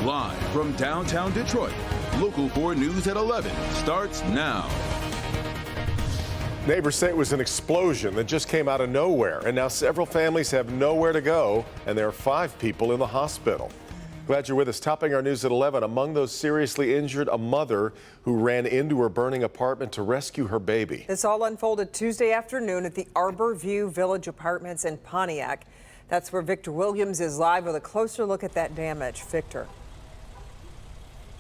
Live from downtown Detroit, Local 4 News at 11 starts now. Neighbors say it was an explosion that just came out of nowhere, and now several families have nowhere to go, and there are 5 people in the hospital. Glad you're with us. Topping our news at 11, among those seriously injured, a mother who ran into her burning apartment to rescue her baby. This all unfolded Tuesday afternoon at the Arbor View Village Apartments in Pontiac. That's where Victor Williams is live with a closer look at that damage. Victor.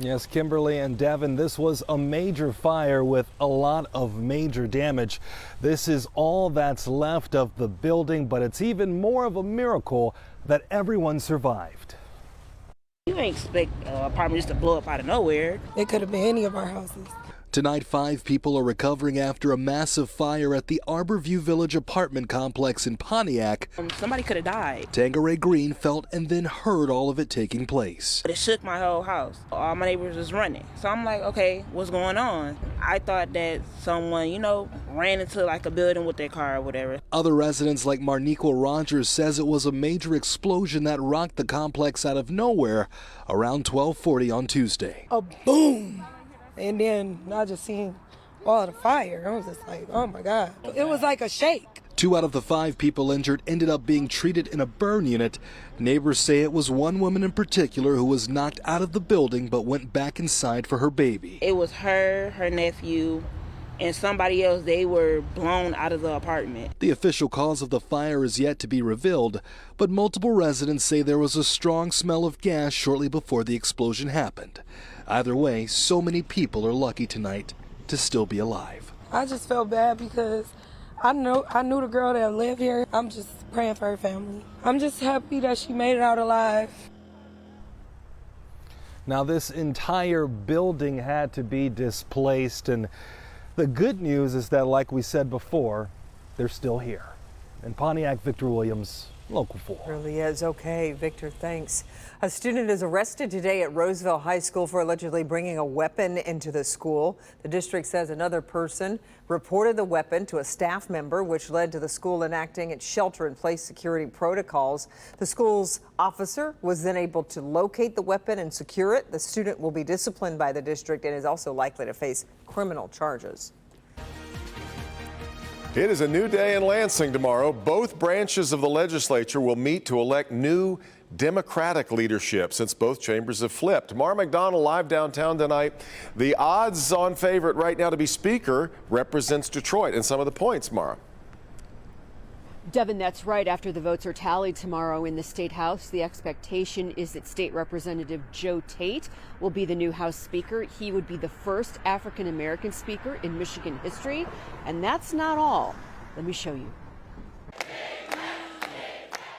Yes, Kimberly and Devin, this was a major fire with a lot of major damage. This is all that's left of the building, but it's even more of a miracle that everyone survived. You ain't expect apartment just to blow up out of nowhere. It could have been any of our houses. Tonight, 5 people are recovering after a massive fire at the Arbor View Village apartment complex in Pontiac. Somebody could have died. Tangeray Green felt and then heard all of it taking place. It shook my whole house. All my neighbors was running. So I'm like, okay, what's going on? I thought that someone, ran into like a building with their car or whatever. Other residents like Nicole Rogers says it was a major explosion that rocked the complex out of nowhere around 12:40 on Tuesday. A boom! And then I just seen all the fire. I was just like, oh my God. It was like a shake. 2 out of the 5 people injured ended up being treated in a burn unit. Neighbors say it was one woman in particular who was knocked out of the building but went back inside for her baby. It was her nephew, and somebody else. They were blown out of the apartment. The official cause of the fire is yet to be revealed, but multiple residents say there was a strong smell of gas shortly before the explosion happened. Either way, so many people are lucky tonight to still be alive. I just felt bad because I knew the girl that lived here. I'm just praying for her family. I'm just happy that she made it out alive. Now, this entire building had to be displaced, and the good news is that, like we said before, they're still here. In Pontiac, Victor Williams, Local 4. Really is. Okay, Victor, thanks. A student is arrested today at Roseville High School for allegedly bringing a weapon into the school. The district says another person reported the weapon to a staff member, which led to the school enacting its shelter-in-place security protocols. The school's officer was then able to locate the weapon and secure it. The student will be disciplined by the district and is also likely to face criminal charges. It is a new day in Lansing tomorrow. Both branches of the legislature will meet to elect new Democratic leadership since both chambers have flipped. Mara McDonald live downtown tonight. The odds-on favorite right now to be Speaker represents Detroit. And some of the points, Mara. Devin, that's right. After the votes are tallied tomorrow in the State House, the expectation is that State Representative Joe Tate will be the new House Speaker. He would be the first African-American Speaker in Michigan history. And that's not all. Let me show you.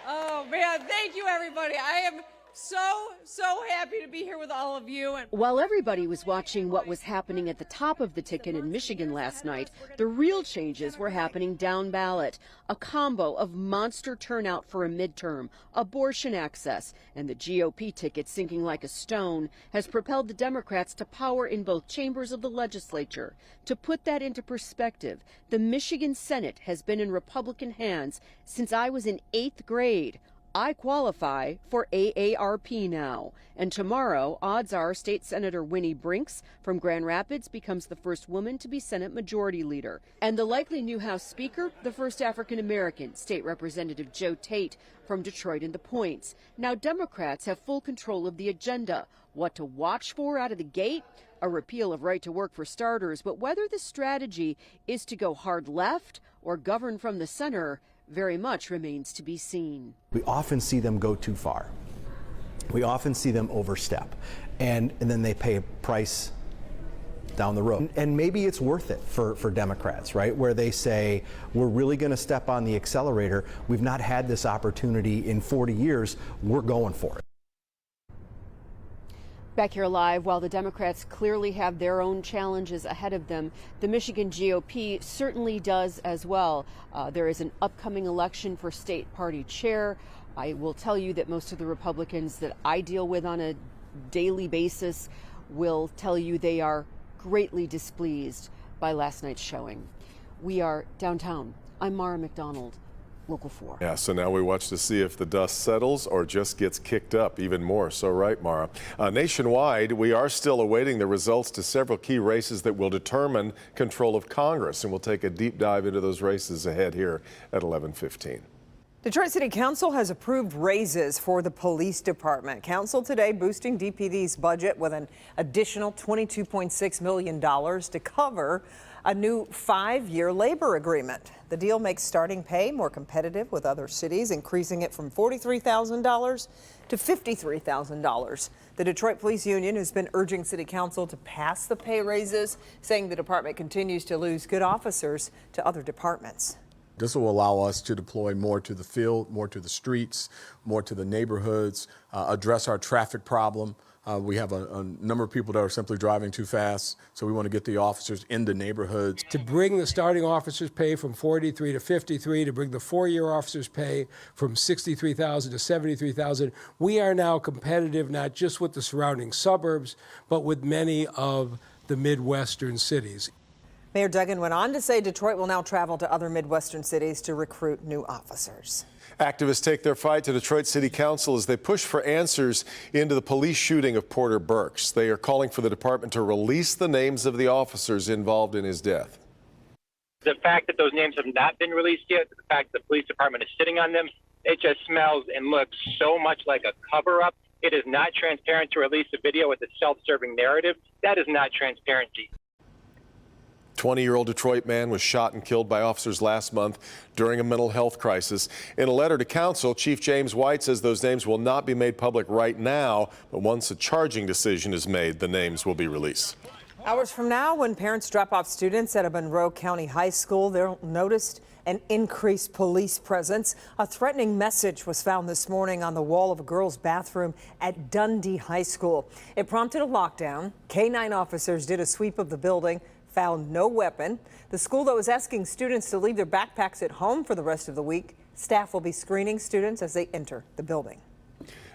Oh, man, thank you, everybody. I am so happy to be here with all of you. While everybody was watching what was happening at the top of the ticket in Michigan last night, the real changes were happening down ballot. A combo of monster turnout for a midterm, abortion access, and the GOP ticket sinking like a stone has propelled the Democrats to power in both chambers of the legislature. To put that into perspective, the Michigan Senate has been in Republican hands since I was in 8th grade. I qualify for AARP now. And tomorrow, odds are State Senator Winnie Brinks from Grand Rapids becomes the first woman to be Senate Majority Leader. And the likely new House Speaker, the first African-American, State Representative Joe Tate from Detroit in the points. Now Democrats have full control of the agenda. What to watch for out of the gate? A repeal of right to work for starters. But whether the strategy is to go hard left or govern from the center very much remains to be seen. We often see them go too far. We often see them overstep, and then they pay a price down the road. And maybe it's worth it for Democrats, right? Where they say, we're really going to step on the accelerator. We've not had this opportunity in 40 years. We're going for it. Back here live, while the Democrats clearly have their own challenges ahead of them, the Michigan GOP certainly does as well. There is an upcoming election for state party chair. I will tell you that most of the Republicans that I deal with on a daily basis will tell you they are greatly displeased by last night's showing. We are downtown. I'm Mara McDonald, Local 4. Yeah, so now we watch to see if the dust settles or just gets kicked up even more. So right, Mara. Nationwide, we are still awaiting the results to several key races that will determine control of Congress, and we'll take a deep dive into those races ahead here at 11:15. Detroit City Council has approved raises for the police department. Council today boosting DPD's budget with an additional $22.6 million to cover a new 5-year labor agreement. The deal makes starting pay more competitive with other cities, increasing it from $43,000 to $53,000. The Detroit Police Union has been urging City Council to pass the pay raises, saying the department continues to lose good officers to other departments. This will allow us to deploy more to the field, more to the streets, more to the neighborhoods, address our traffic problem. We have a number of people that are simply driving too fast, so we want to get the officers into neighborhoods. To bring the starting officers' pay from 43 to 53, to bring the 4-year officers' pay from 63,000 to 73,000, we are now competitive not just with the surrounding suburbs, but with many of the Midwestern cities. Mayor Duggan went on to say Detroit will now travel to other Midwestern cities to recruit new officers. Activists take their fight to Detroit City Council as they push for answers into the police shooting of Porter Burks. They are calling for the department to release the names of the officers involved in his death. The fact that those names have not been released yet, the fact that the police department is sitting on them, it just smells and looks so much like a cover-up. It is not transparent to release a video with a self-serving narrative. That is not transparency. 20-year-old Detroit man was shot and killed by officers last month during a mental health crisis. In a letter to council, Chief James White says those names will not be made public right now, but once a charging decision is made, the names will be released. Hours from now, when parents drop off students at a Monroe County high school, they'll notice an increased police presence. A threatening message was found this morning on the wall of a girls' bathroom at Dundee High School. It prompted a lockdown. K-9 officers did a sweep of the building, found no weapon. The school, though, is asking students to leave their backpacks at home for the rest of the week. Staff will be screening students as they enter the building.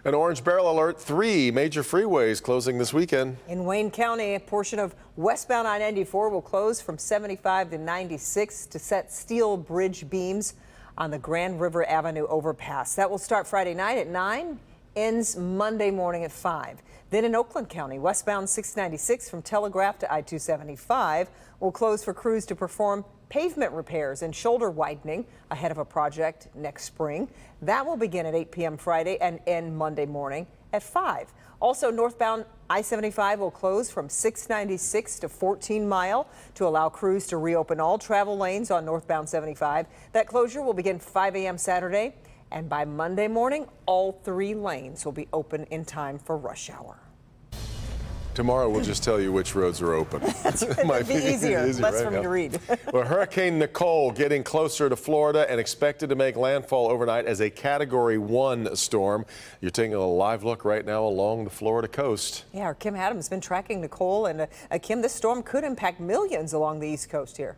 An orange barrel alert, 3 major freeways closing this weekend. In Wayne County, a portion of westbound I-94 will close from 75 to 96 to set steel bridge beams on the Grand River Avenue overpass. That will start Friday night at 9, ends Monday morning at 5. Then in Oakland County, westbound 696 from Telegraph to I-275 will close for crews to perform pavement repairs and shoulder widening ahead of a project next spring. That will begin at 8 p.m. Friday and end Monday morning at 5. Also, northbound I-75 will close from 696 to 14 Mile to allow crews to reopen all travel lanes on northbound 75. That closure will begin 5 a.m. Saturday, and by Monday morning, all 3 lanes will be open in time for rush hour. Tomorrow we'll just tell you which roads are open. It might be easier, less for me to read. Well, Hurricane Nicole getting closer to Florida and expected to make landfall overnight as a Category 1 storm. You're taking a live look right now along the Florida coast. Yeah, our Kim Adams has been tracking Nicole, and Kim, this storm could impact millions along the East Coast here.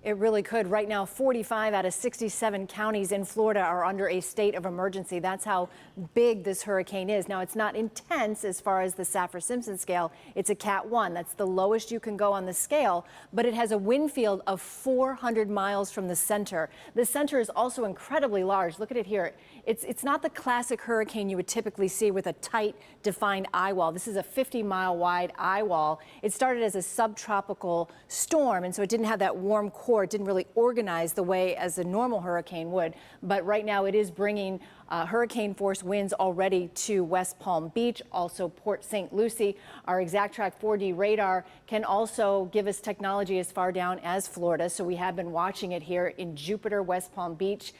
It really could. Right now, 45 out of 67 counties in Florida are under a state of emergency. That's how big this hurricane is. Now, it's not intense as far as the Saffir-Simpson scale. It's a Cat 1. That's the lowest you can go on the scale, but it has a wind field of 400 miles from the center. The center is also incredibly large. Look at it here. It's not the classic hurricane you would typically see with a tight, defined eye wall. This is a 50-mile wide eye wall. It started as a subtropical storm, and so it didn't have that warm core. It didn't really organize the way as a normal hurricane would. But right now it is bringing hurricane force winds already to West Palm Beach, also Port St. Lucie. Our ExactTrack 4D radar can also give us technology as far down as Florida. So we have been watching it here in Jupiter, West Palm Beach,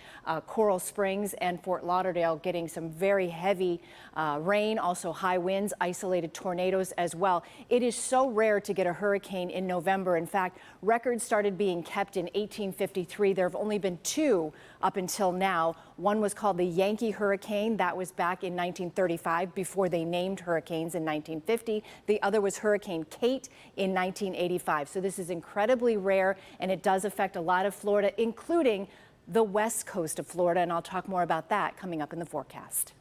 Coral Springs, and Fort Lauderdale, getting some very heavy rain, also high winds, isolated tornadoes as well. It is so rare to get a hurricane in November. In fact, records started being kept in 1853. There have only been 2 up until now. One was called the Yankee Hurricane. That was back in 1935 before they named hurricanes in 1950. The other was Hurricane Kate in 1985. So this is incredibly rare, and it does affect a lot of Florida, including the west coast of Florida. And I'll talk more about that coming up in the forecast.